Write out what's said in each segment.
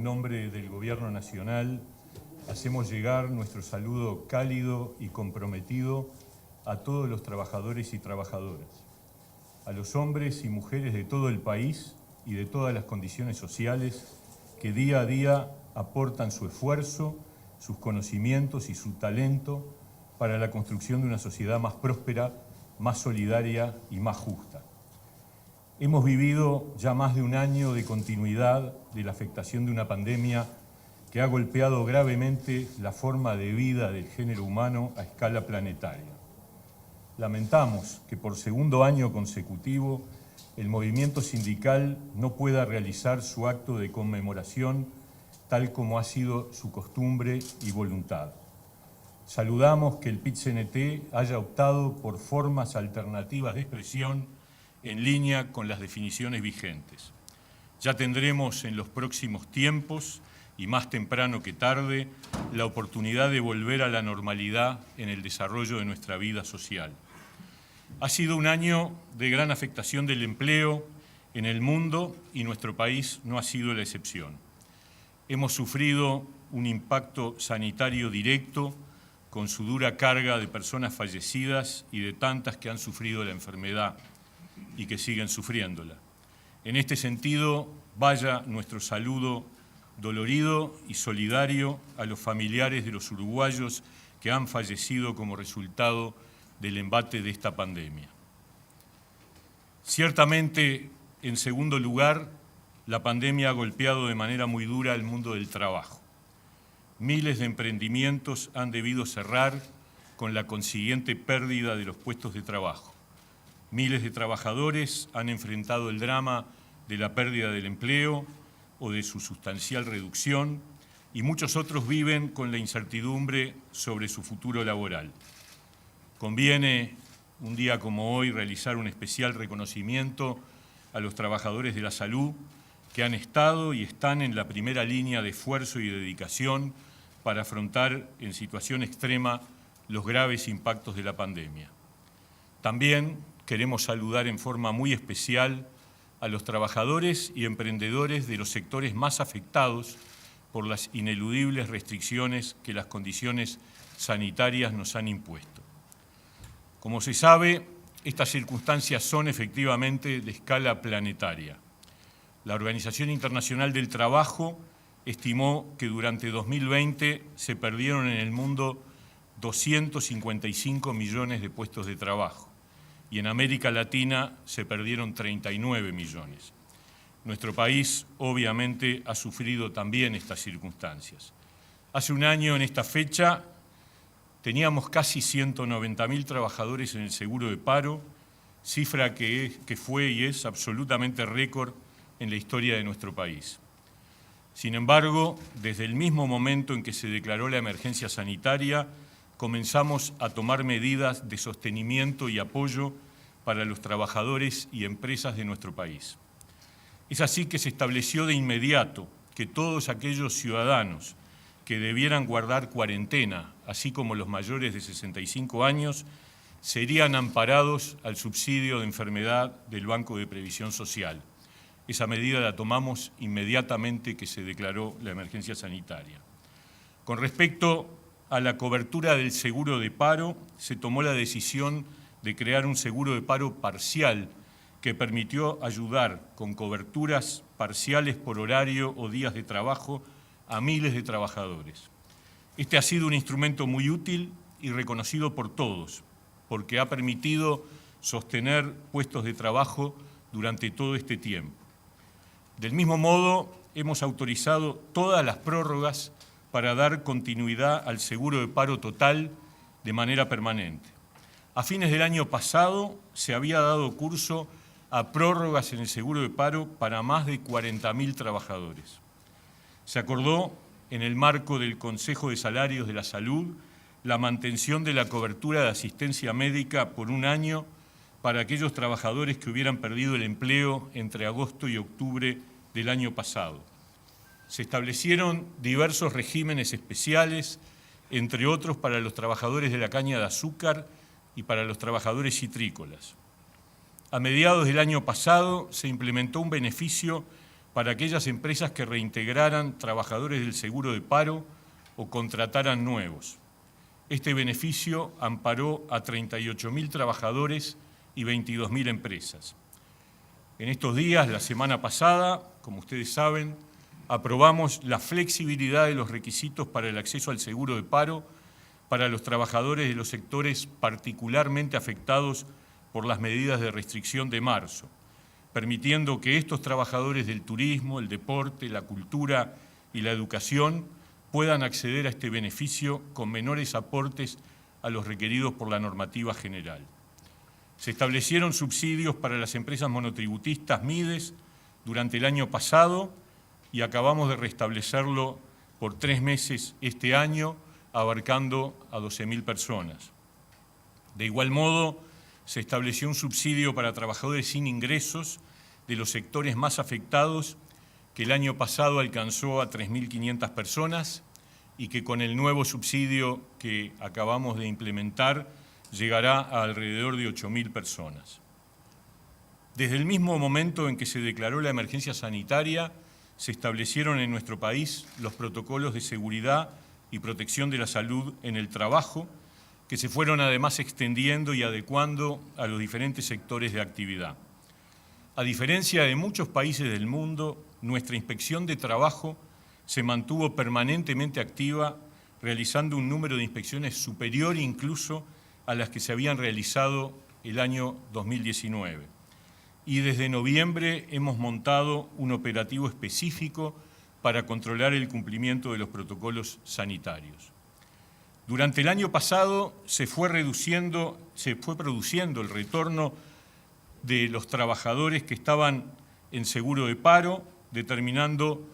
en nombre del Gobierno Nacional, hacemos llegar nuestro saludo cálido y comprometido a todos los trabajadores y trabajadoras, a los hombres y mujeres de todo el país y de todas las condiciones sociales que día a día aportan su esfuerzo, sus conocimientos y su talento para la construcción de una sociedad más próspera, más solidaria y más justa. Hemos vivido ya más de un año de continuidad de la afectación de una pandemia que ha golpeado gravemente la forma de vida del género humano a escala planetaria. Lamentamos que por segundo año consecutivo el movimiento sindical no pueda realizar su acto de conmemoración tal como ha sido su costumbre y voluntad. Saludamos que el PIT-CNT haya optado por formas alternativas de expresión en línea con las definiciones vigentes. Ya tendremos en los próximos tiempos, y más temprano que tarde, la oportunidad de volver a la normalidad en el desarrollo de nuestra vida social. Ha sido un año de gran afectación del empleo en el mundo y nuestro país no ha sido la excepción. Hemos sufrido un impacto sanitario directo con su dura carga de personas fallecidas y de tantas que han sufrido la enfermedad y que siguen sufriéndola. En este sentido, vaya nuestro saludo dolorido y solidario a los familiares de los uruguayos que han fallecido como resultado del embate de esta pandemia. Ciertamente, en segundo lugar, la pandemia ha golpeado de manera muy dura al mundo del trabajo. Miles de emprendimientos han debido cerrar con la consiguiente pérdida de los puestos de trabajo. Miles de trabajadores han enfrentado el drama de la pérdida del empleo o de su sustancial reducción y muchos otros viven con la incertidumbre sobre su futuro laboral. Conviene, un día como hoy, realizar un especial reconocimiento a los trabajadores de la salud que han estado y están en la primera línea de esfuerzo y dedicación para afrontar en situación extrema los graves impactos de la pandemia. También queremos saludar en forma muy especial a los trabajadores y emprendedores de los sectores más afectados por las ineludibles restricciones que las condiciones sanitarias nos han impuesto. Como se sabe, estas circunstancias son efectivamente de escala planetaria. La Organización Internacional del Trabajo estimó que durante 2020 se perdieron en el mundo 255 millones de puestos de trabajo y en América Latina se perdieron 39 millones. Nuestro país, obviamente, ha sufrido también estas circunstancias. Hace un año, en esta fecha, teníamos casi 190.000 trabajadores en el seguro de paro, cifra que fue y es absolutamente récord en la historia de nuestro país. Sin embargo, desde el mismo momento en que se declaró la emergencia sanitaria, comenzamos a tomar medidas de sostenimiento y apoyo para los trabajadores y empresas de nuestro país. Es así que se estableció de inmediato que todos aquellos ciudadanos que debieran guardar cuarentena, así como los mayores de 65 años, serían amparados al subsidio de enfermedad del Banco de Previsión Social. Esa medida la tomamos inmediatamente que se declaró la emergencia sanitaria. Con respecto a la cobertura del seguro de paro, se tomó la decisión de crear un seguro de paro parcial que permitió ayudar con coberturas parciales por horario o días de trabajo a miles de trabajadores. Este ha sido un instrumento muy útil y reconocido por todos, porque ha permitido sostener puestos de trabajo durante todo este tiempo. Del mismo modo, hemos autorizado todas las prórrogas para dar continuidad al seguro de paro total de manera permanente. A fines del año pasado se había dado curso a prórrogas en el seguro de paro para más de 40.000 trabajadores. Se acordó, en el marco del Consejo de Salarios de la Salud, la mantención de la cobertura de asistencia médica por un año para aquellos trabajadores que hubieran perdido el empleo entre agosto y octubre del año pasado. Se establecieron diversos regímenes especiales, entre otros para los trabajadores de la caña de azúcar y para los trabajadores citrícolas. A mediados del año pasado se implementó un beneficio para aquellas empresas que reintegraran trabajadores del seguro de paro o contrataran nuevos. Este beneficio amparó a 38.000 trabajadores y 22.000 empresas. En estos días, la semana pasada, como ustedes saben, aprobamos la flexibilidad de los requisitos para el acceso al seguro de paro para los trabajadores de los sectores particularmente afectados por las medidas de restricción de marzo, permitiendo que estos trabajadores del turismo, el deporte, la cultura y la educación puedan acceder a este beneficio con menores aportes a los requeridos por la normativa general. Se establecieron subsidios para las empresas monotributistas MIDES durante el año pasado y acabamos de restablecerlo por 3 meses este año, abarcando a 12.000 personas. De igual modo, se estableció un subsidio para trabajadores sin ingresos de los sectores más afectados, que el año pasado alcanzó a 3.500 personas y que con el nuevo subsidio que acabamos de implementar llegará a alrededor de 8.000 personas. Desde el mismo momento en que se declaró la emergencia sanitaria, se establecieron en nuestro país los protocolos de seguridad y protección de la salud en el trabajo, que se fueron además extendiendo y adecuando a los diferentes sectores de actividad. A diferencia de muchos países del mundo, nuestra inspección de trabajo se mantuvo permanentemente activa, realizando un número de inspecciones superior incluso a las que se habían realizado el año 2019. Y desde noviembre hemos montado un operativo específico para controlar el cumplimiento de los protocolos sanitarios. Durante el año pasado se fue produciendo el retorno de los trabajadores que estaban en seguro de paro, determinando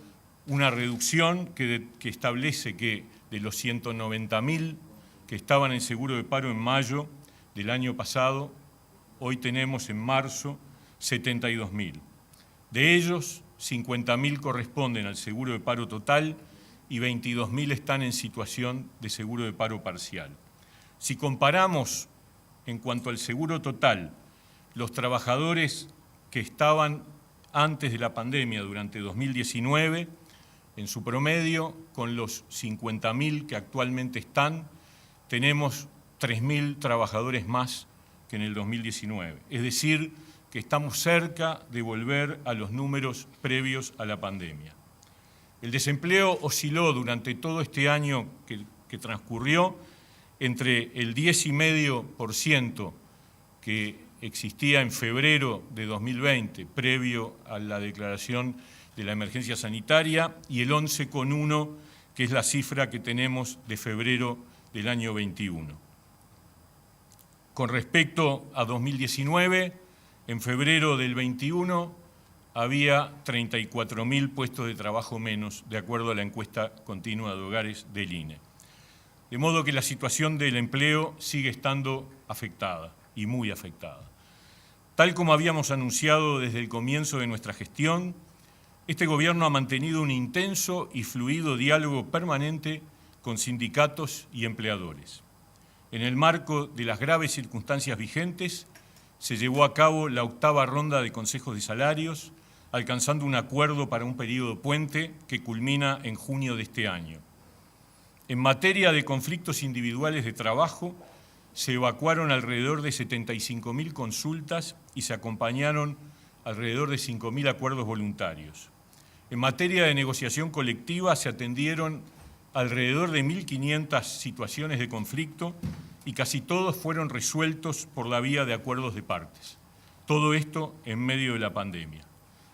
una reducción que establece que de los 190.000 que estaban en seguro de paro en mayo del año pasado, hoy tenemos en marzo 72.000. De ellos, 50.000 corresponden al seguro de paro total y 22.000 están en situación de seguro de paro parcial. Si comparamos en cuanto al seguro total, los trabajadores que estaban antes de la pandemia durante 2019, en su promedio, con los 50.000 que actualmente están, tenemos 3.000 trabajadores más que en el 2019. Es decir, que estamos cerca de volver a los números previos a la pandemia. El desempleo osciló durante todo este año que transcurrió entre el 10,5% que existía en febrero de 2020, previo a la declaración de la emergencia sanitaria, y el 11,1%, que es la cifra que tenemos de febrero del año 21. Con respecto a 2019, en febrero del 21 había 34.000 puestos de trabajo menos, de acuerdo a la encuesta continua de hogares del INE. De modo que la situación del empleo sigue estando afectada, y muy afectada. Tal como habíamos anunciado desde el comienzo de nuestra gestión, este gobierno ha mantenido un intenso y fluido diálogo permanente con sindicatos y empleadores. En el marco de las graves circunstancias vigentes, se llevó a cabo la 8ª ronda de consejos de salarios, alcanzando un acuerdo para un periodo puente que culmina en junio de este año. En materia de conflictos individuales de trabajo, se evacuaron alrededor de 75.000 consultas y se acompañaron alrededor de 5.000 acuerdos voluntarios. En materia de negociación colectiva, se atendieron alrededor de 1.500 situaciones de conflicto y casi todos fueron resueltos por la vía de acuerdos de partes. Todo esto en medio de la pandemia.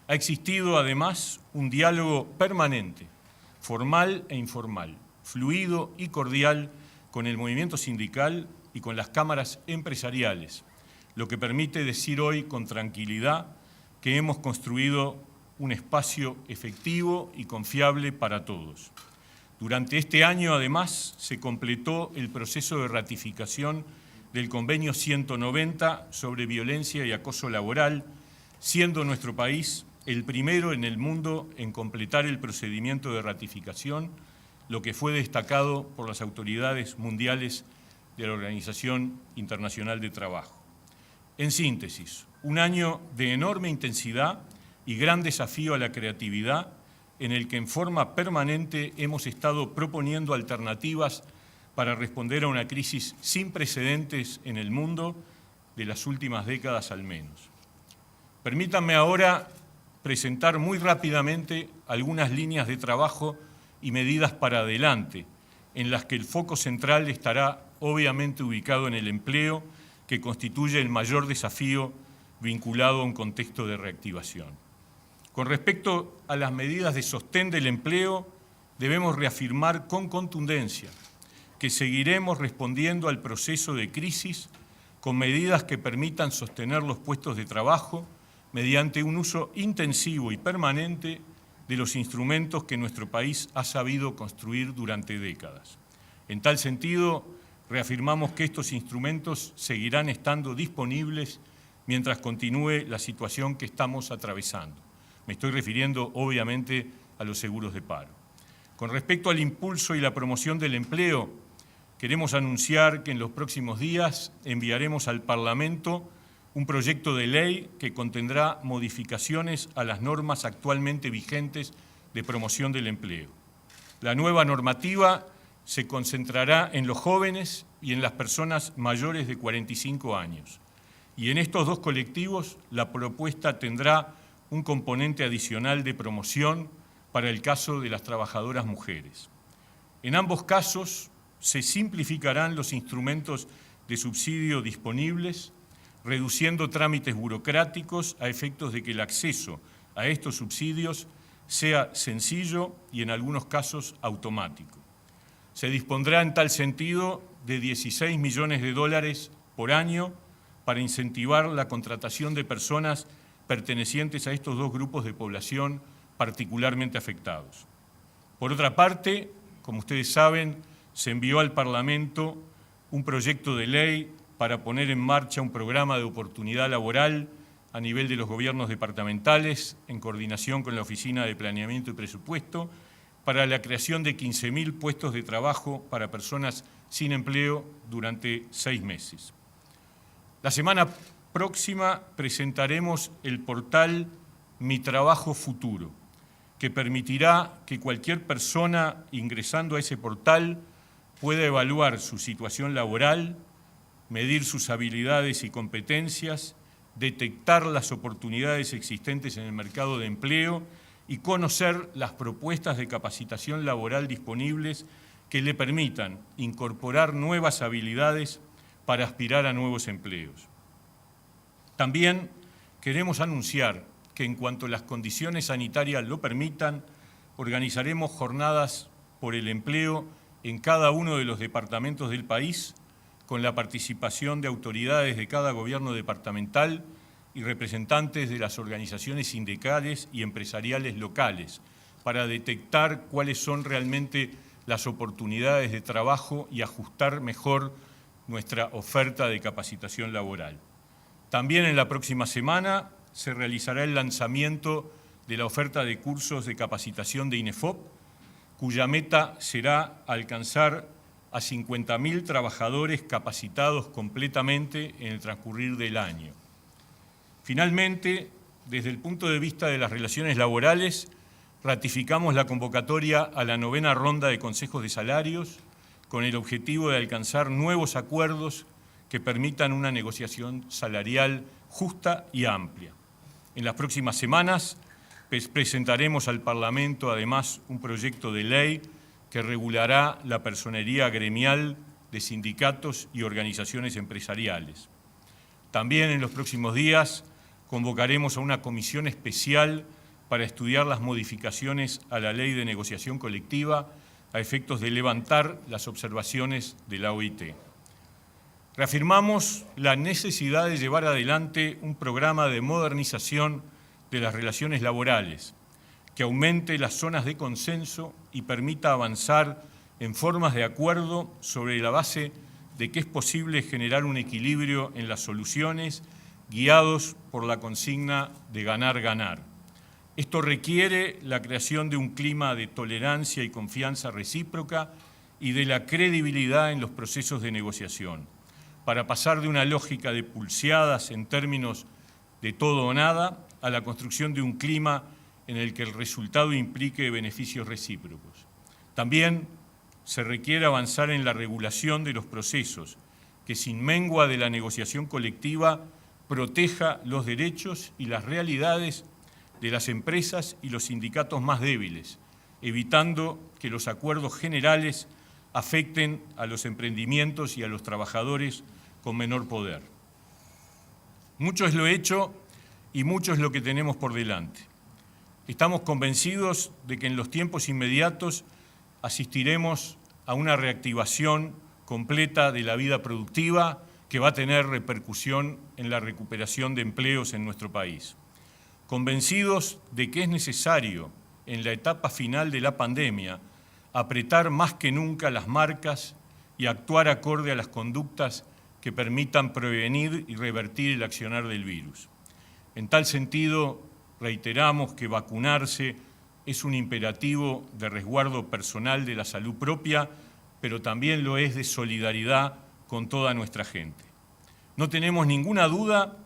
Ha existido además un diálogo permanente, formal e informal, fluido y cordial con el movimiento sindical y con las cámaras empresariales, lo que permite decir hoy con tranquilidad que hemos construido un espacio efectivo y confiable para todos. Durante este año, además, se completó el proceso de ratificación del Convenio 190 sobre violencia y acoso laboral, siendo nuestro país el primero en el mundo en completar el procedimiento de ratificación, lo que fue destacado por las autoridades mundiales de la Organización Internacional de Trabajo. En síntesis, un año de enorme intensidad y gran desafío a la creatividad, en el que en forma permanente hemos estado proponiendo alternativas para responder a una crisis sin precedentes en el mundo de las últimas décadas al menos. Permítanme ahora presentar muy rápidamente algunas líneas de trabajo y medidas para adelante, en las que el foco central estará obviamente ubicado en el empleo, que constituye el mayor desafío vinculado a un contexto de reactivación. Con respecto a las medidas de sostén del empleo, debemos reafirmar con contundencia que seguiremos respondiendo al proceso de crisis con medidas que permitan sostener los puestos de trabajo mediante un uso intensivo y permanente de los instrumentos que nuestro país ha sabido construir durante décadas. En tal sentido, reafirmamos que estos instrumentos seguirán estando disponibles mientras continúe la situación que estamos atravesando. Me estoy refiriendo, obviamente, a los seguros de paro. Con respecto al impulso y la promoción del empleo, queremos anunciar que en los próximos días enviaremos al Parlamento un proyecto de ley que contendrá modificaciones a las normas actualmente vigentes de promoción del empleo. La nueva normativa se concentrará en los jóvenes y en las personas mayores de 45 años. Y en estos dos colectivos la propuesta tendrá un componente adicional de promoción para el caso de las trabajadoras mujeres. En ambos casos se simplificarán los instrumentos de subsidio disponibles, reduciendo trámites burocráticos a efectos de que el acceso a estos subsidios sea sencillo y en algunos casos automático. Se dispondrá en tal sentido de 16 millones de dólares por año para incentivar la contratación de personas pertenecientes a estos dos grupos de población particularmente afectados. Por otra parte, como ustedes saben, se envió al Parlamento un proyecto de ley para poner en marcha un programa de oportunidad laboral a nivel de los gobiernos departamentales, en coordinación con la Oficina de Planeamiento y Presupuesto, para la creación de 15.000 puestos de trabajo para personas sin empleo durante 6 meses. La semana próxima presentaremos el portal Mi Trabajo Futuro, que permitirá que cualquier persona ingresando a ese portal pueda evaluar su situación laboral, medir sus habilidades y competencias, detectar las oportunidades existentes en el mercado de empleo y conocer las propuestas de capacitación laboral disponibles que le permitan incorporar nuevas habilidades para aspirar a nuevos empleos. También queremos anunciar que en cuanto las condiciones sanitarias lo permitan, organizaremos jornadas por el empleo en cada uno de los departamentos del país, con la participación de autoridades de cada gobierno departamental y representantes de las organizaciones sindicales y empresariales locales, para detectar cuáles son realmente las oportunidades de trabajo y ajustar mejor nuestra oferta de capacitación laboral. También en la próxima semana se realizará el lanzamiento de la oferta de cursos de capacitación de INEFOP, cuya meta será alcanzar a 50.000 trabajadores capacitados completamente en el transcurrir del año. Finalmente, desde el punto de vista de las relaciones laborales, ratificamos la convocatoria a la 9ª ronda de consejos de salarios con el objetivo de alcanzar nuevos acuerdos que permitan una negociación salarial justa y amplia. En las próximas semanas presentaremos al Parlamento además un proyecto de ley que regulará la personería gremial de sindicatos y organizaciones empresariales. También en los próximos días convocaremos a una comisión especial para estudiar las modificaciones a la Ley de Negociación Colectiva a efectos de levantar las observaciones de la OIT. Reafirmamos la necesidad de llevar adelante un programa de modernización de las relaciones laborales, que aumente las zonas de consenso y permita avanzar en formas de acuerdo sobre la base de que es posible generar un equilibrio en las soluciones guiados por la consigna de ganar-ganar. Esto requiere la creación de un clima de tolerancia y confianza recíproca y de la credibilidad en los procesos de negociación, para pasar de una lógica de pulseadas en términos de todo o nada a la construcción de un clima en el que el resultado implique beneficios recíprocos. También se requiere avanzar en la regulación de los procesos, que sin mengua de la negociación colectiva proteja los derechos y las realidades de las empresas y los sindicatos más débiles, evitando que los acuerdos generales afecten a los emprendimientos y a los trabajadores con menor poder. Mucho es lo hecho y mucho es lo que tenemos por delante. Estamos convencidos de que en los tiempos inmediatos asistiremos a una reactivación completa de la vida productiva que va a tener repercusión en la recuperación de empleos en nuestro país. Convencidos de que es necesario, en la etapa final de la pandemia, apretar más que nunca las marcas y actuar acorde a las conductas que permitan prevenir y revertir el accionar del virus. En tal sentido, reiteramos que vacunarse es un imperativo de resguardo personal de la salud propia, pero también lo es de solidaridad con toda nuestra gente. No tenemos ninguna duda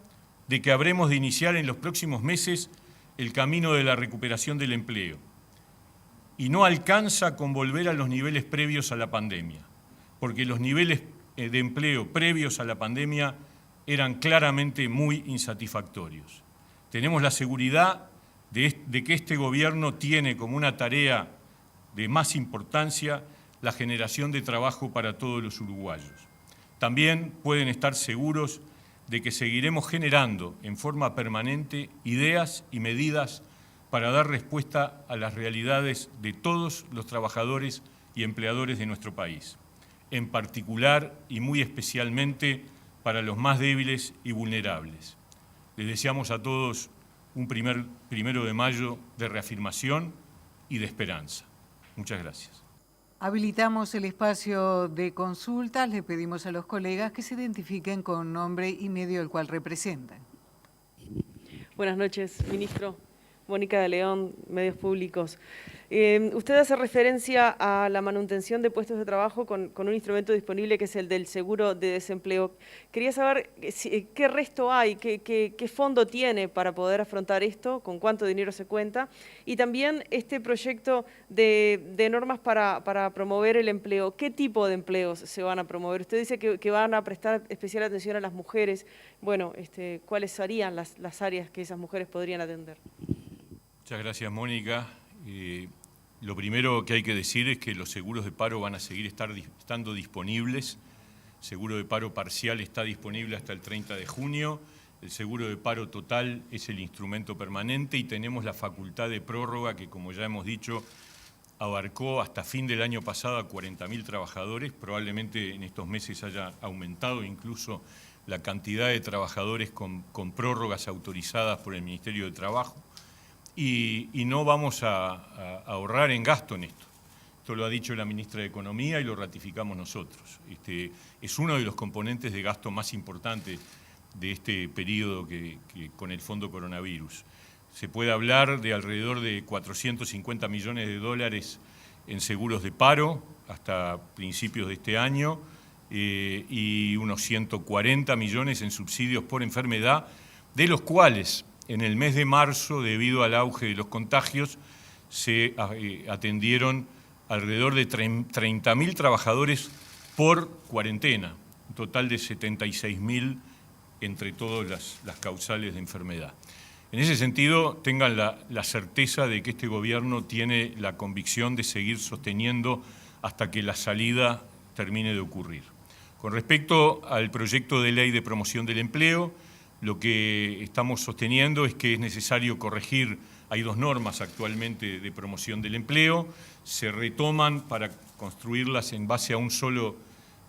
de que habremos de iniciar en los próximos meses el camino de la recuperación del empleo. Y no alcanza con volver a los niveles previos a la pandemia, porque los niveles de empleo previos a la pandemia eran claramente muy insatisfactorios. Tenemos la seguridad de que este gobierno tiene como una tarea de más importancia la generación de trabajo para todos los uruguayos. También pueden estar seguros de que seguiremos generando en forma permanente ideas y medidas para dar respuesta a las realidades de todos los trabajadores y empleadores de nuestro país, en particular y muy especialmente para los más débiles y vulnerables. Les deseamos a todos un primero de mayo de reafirmación y de esperanza. Muchas gracias. Habilitamos el espacio de consultas. Le pedimos a los colegas que se identifiquen con nombre y medio el cual representan. Buenas noches, ministro. Mónica de León, Medios Públicos. Usted hace referencia a la manutención de puestos de trabajo con un instrumento disponible que es el del seguro de desempleo. Quería saber qué resto hay, qué fondo tiene para poder afrontar esto, con cuánto dinero se cuenta, y también este proyecto de normas para promover el empleo. ¿Qué tipo de empleos se van a promover? Usted dice que van a prestar especial atención a las mujeres. Bueno, ¿cuáles serían las áreas que esas mujeres podrían atender? Muchas gracias, Mónica. Lo primero que hay que decir es que los seguros de paro van a seguir estando disponibles. El seguro de paro parcial está disponible hasta el 30 de junio. El seguro de paro total es el instrumento permanente y tenemos la facultad de prórroga que, como ya hemos dicho, abarcó hasta fin del año pasado a 40.000 trabajadores. Probablemente en estos meses haya aumentado incluso la cantidad de trabajadores con prórrogas autorizadas por el Ministerio de Trabajo. Y no vamos a ahorrar en gasto en esto. Esto lo ha dicho la ministra de Economía y lo ratificamos nosotros. Es uno de los componentes de gasto más importantes de este periodo con el Fondo Coronavirus. Se puede hablar de alrededor de 450 millones de dólares en seguros de paro hasta principios de este año y unos 140 millones en subsidios por enfermedad, de los cuales en el mes de marzo, debido al auge de los contagios, se atendieron alrededor de 30.000 trabajadores por cuarentena, un total de 76.000 entre todas las causales de enfermedad. En ese sentido, tengan la certeza de que este gobierno tiene la convicción de seguir sosteniendo hasta que la salida termine de ocurrir. Con respecto al proyecto de ley de promoción del empleo, lo que estamos sosteniendo es que es necesario corregir, hay dos normas actualmente de promoción del empleo, se retoman para construirlas en base a un solo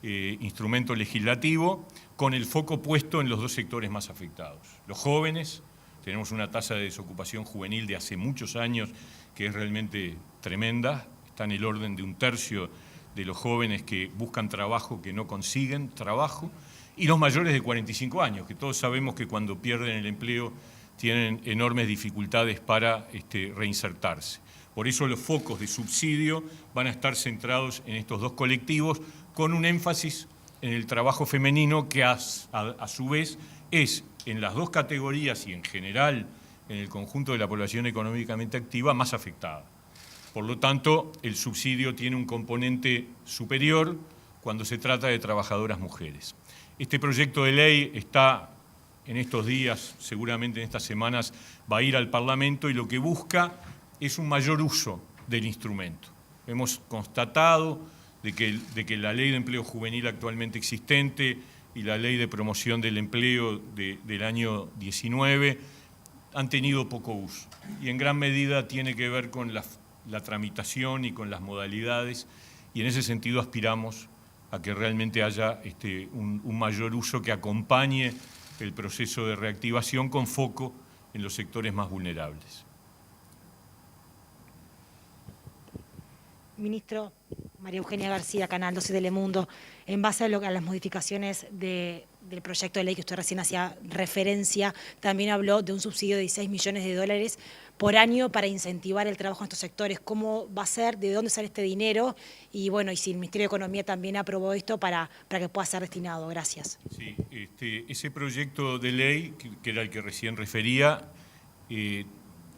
instrumento legislativo, con el foco puesto en los dos sectores más afectados. Los jóvenes, tenemos una tasa de desocupación juvenil de hace muchos años que es realmente tremenda, está en el orden de 1/3 de los jóvenes que buscan trabajo, que no consiguen trabajo, y los mayores de 45 años, que todos sabemos que cuando pierden el empleo tienen enormes dificultades para reinsertarse. Por eso los focos de subsidio van a estar centrados en estos dos colectivos, con un énfasis en el trabajo femenino que a su vez es en las dos categorías y en general en el conjunto de la población económicamente activa más afectada. Por lo tanto, el subsidio tiene un componente superior cuando se trata de trabajadoras mujeres. Este proyecto de ley está en estos días, seguramente en estas semanas, va a ir al Parlamento y lo que busca es un mayor uso del instrumento. Hemos constatado de que la ley de empleo juvenil actualmente existente y la ley de promoción del empleo del año 19 han tenido poco uso y en gran medida tiene que ver con la tramitación y con las modalidades, y en ese sentido aspiramos a que realmente haya un mayor uso que acompañe el proceso de reactivación con foco en los sectores más vulnerables. Ministro, María Eugenia García, Canal 12 de Telemundo, en base a las modificaciones del proyecto de ley que usted recién hacía referencia, también habló de un subsidio de 16 millones de dólares por año para incentivar el trabajo en estos sectores. ¿Cómo va a ser? ¿De dónde sale este dinero? Y bueno, y si el Ministerio de Economía también aprobó esto para que pueda ser destinado. Gracias. Sí, ese proyecto de ley, que era el que recién refería,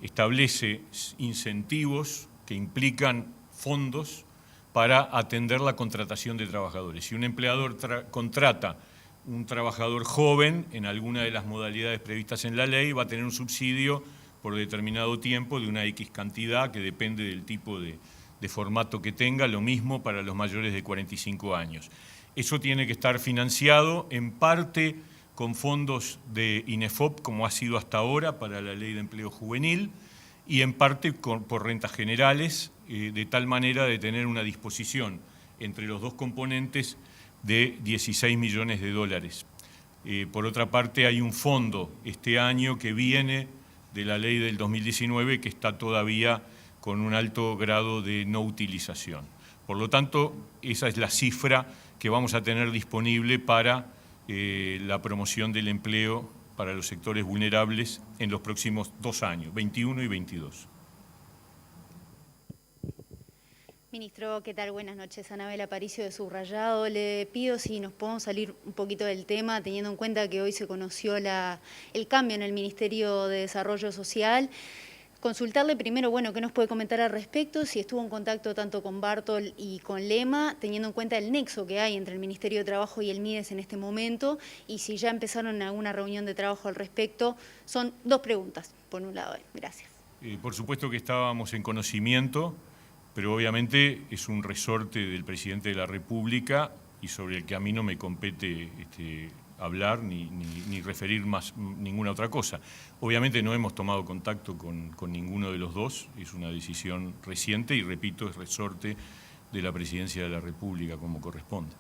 establece incentivos que implican fondos para atender la contratación de trabajadores. Si un empleador contrata un trabajador joven en alguna de las modalidades previstas en la ley, va a tener un subsidio por determinado tiempo de una X cantidad que depende del tipo de formato que tenga, lo mismo para los mayores de 45 años. Eso tiene que estar financiado en parte con fondos de INEFOP, como ha sido hasta ahora para la Ley de Empleo Juvenil, y en parte por rentas generales, de tal manera de tener una disposición entre los dos componentes de 16 millones de dólares. Por otra parte, hay un fondo este año que viene de la ley del 2019 que está todavía con un alto grado de no utilización. Por lo tanto, esa es la cifra que vamos a tener disponible para la promoción del empleo para los sectores vulnerables en los próximos 2 años, 21 y 22. Ministro, ¿qué tal? Buenas noches. Anabel Aparicio de Subrayado. Le pido si nos podemos salir un poquito del tema, teniendo en cuenta que hoy se conoció el cambio en el Ministerio de Desarrollo Social. Consultarle primero, bueno, ¿qué nos puede comentar al respecto? Si estuvo en contacto tanto con Bartol y con Lema, teniendo en cuenta el nexo que hay entre el Ministerio de Trabajo y el MIDES en este momento, y si ya empezaron alguna reunión de trabajo al respecto. Son 2 preguntas, por un lado. Gracias. Por supuesto que estábamos en conocimiento, pero obviamente es un resorte del Presidente de la República y sobre el que a mí no me compete hablar ni referir más ninguna otra cosa. Obviamente no hemos tomado contacto con ninguno de los dos, es una decisión reciente y repito, es resorte de la Presidencia de la República como corresponde.